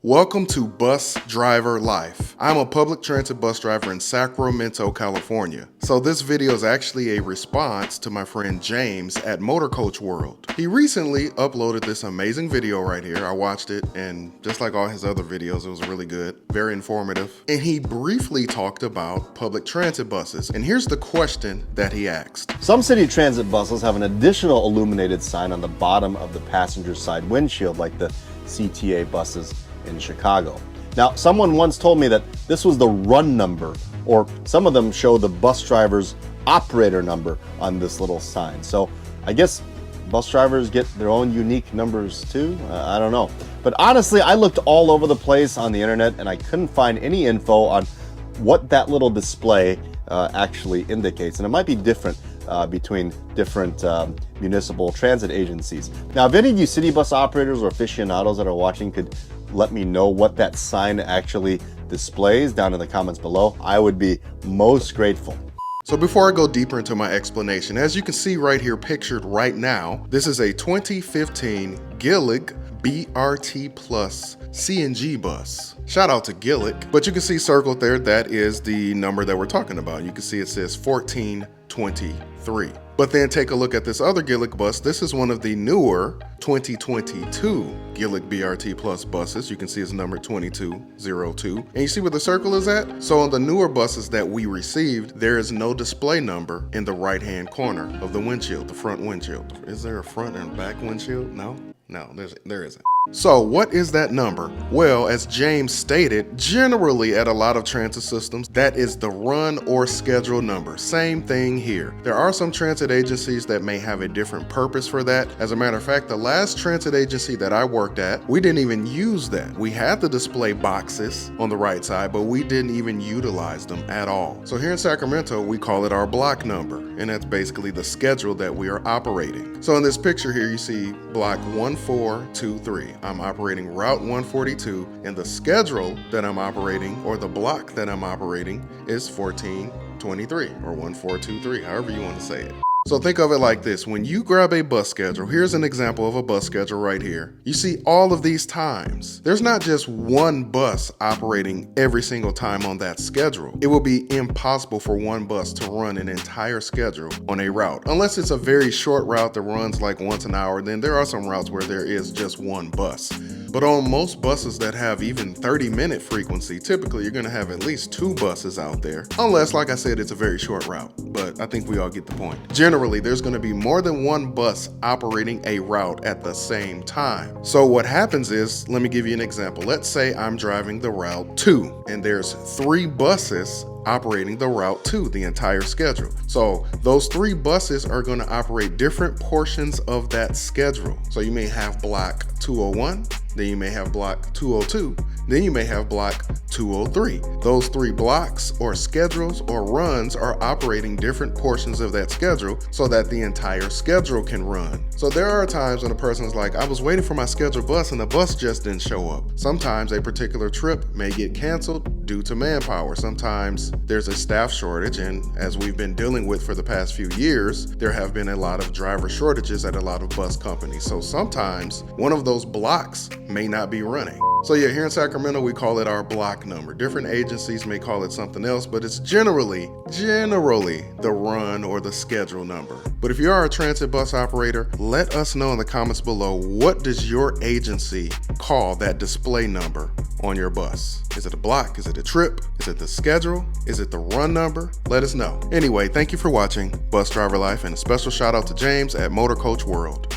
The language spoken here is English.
Welcome to Bus Driver Life. I'm a public transit bus driver in Sacramento, California. So this video is actually a response to my friend James at Motor Coach World. He recently uploaded this amazing video right here. I watched it, and just like all his other videos, it was really good, very informative. And he briefly talked about public transit buses. And here's the question that he asked. Some city transit buses have an additional illuminated sign on the bottom of the passenger side windshield, like the CTA buses in Chicago. Now, someone once told me that this was the run number, or some of them show the bus driver's operator number on this little sign. So I guess bus drivers get their own unique numbers too? I don't know. But honestly, I looked all over the place on the internet and I couldn't find any info on what that little display actually indicates. And it might be different between different municipal transit agencies. Now, if any of you city bus operators or aficionados that are watching could let me know what that sign actually displays down in the comments below, I would be most grateful. So before I go deeper into my explanation, as you can see right here pictured right now, this is a 2015 Gillig BRT Plus CNG bus. Shout out to Gillig, but you can see circled there, that is the number that we're talking about. You can see it says 1423. But then take a look at this other Gillig bus. This is one of the newer 2022 Gillig BRT Plus buses. You can see it's number 2202. And you see where the circle is at? So on the newer buses that we received, there is no display number in the right-hand corner of the windshield, the front windshield. Is there a front and back windshield? No, there isn't. So what is that number? Well, as James stated, generally at a lot of transit systems, that is the run or schedule number. Same thing here. There are some transit agencies that may have a different purpose for that. As a matter of fact, the last transit agency that I worked at, we didn't even use that. We had the display boxes on the right side, but we didn't even utilize them at all. So here in Sacramento, we call it our block number, and that's basically the schedule that we are operating. So in this picture here, you see block 1423. I'm operating Route 142, and the schedule that I'm operating, or the block that I'm operating, is 1423 or 1423, however you want to say it. So think of it like this. When you grab a bus schedule, here's an example of a bus schedule right here. You see all of these times. There's not just one bus operating every single time on that schedule. It will be impossible for one bus to run an entire schedule on a route. Unless it's a very short route that runs like once an hour, then there are some routes where there is just one bus. But on most buses that have even 30-minute frequency, typically you're gonna have at least two buses out there. Unless, like I said, it's a very short route, but I think we all get the point. Generally, there's gonna be more than one bus operating a route at the same time. So what happens is, let me give you an example. Let's say I'm driving the Route 2, and there's 3 buses operating the Route 2, the entire schedule. So those 3 buses are going to operate different portions of that schedule. So you may have block 201, then you may have block 202, then you may have block 203. Those 3 blocks or schedules or runs are operating different portions of that schedule so that the entire schedule can run. So there are times when a person's like, I was waiting for my scheduled bus and the bus just didn't show up. Sometimes a particular trip may get canceled due to manpower. Sometimes there's a staff shortage, and as we've been dealing with for the past few years, there have been a lot of driver shortages at a lot of bus companies. So sometimes one of those blocks may not be running. So yeah, here in Sacramento, we call it our block number. Different agencies may call it something else, but it's generally the run or the schedule number. But if you are a transit bus operator, let us know in the comments below, what does your agency call that display number on your bus? Is it a block? Is it a trip? Is it the schedule? Is it the run number? Let us know. Anyway, thank you for watching Bus Driver Life, and a special shout out to James at Motor Coach World.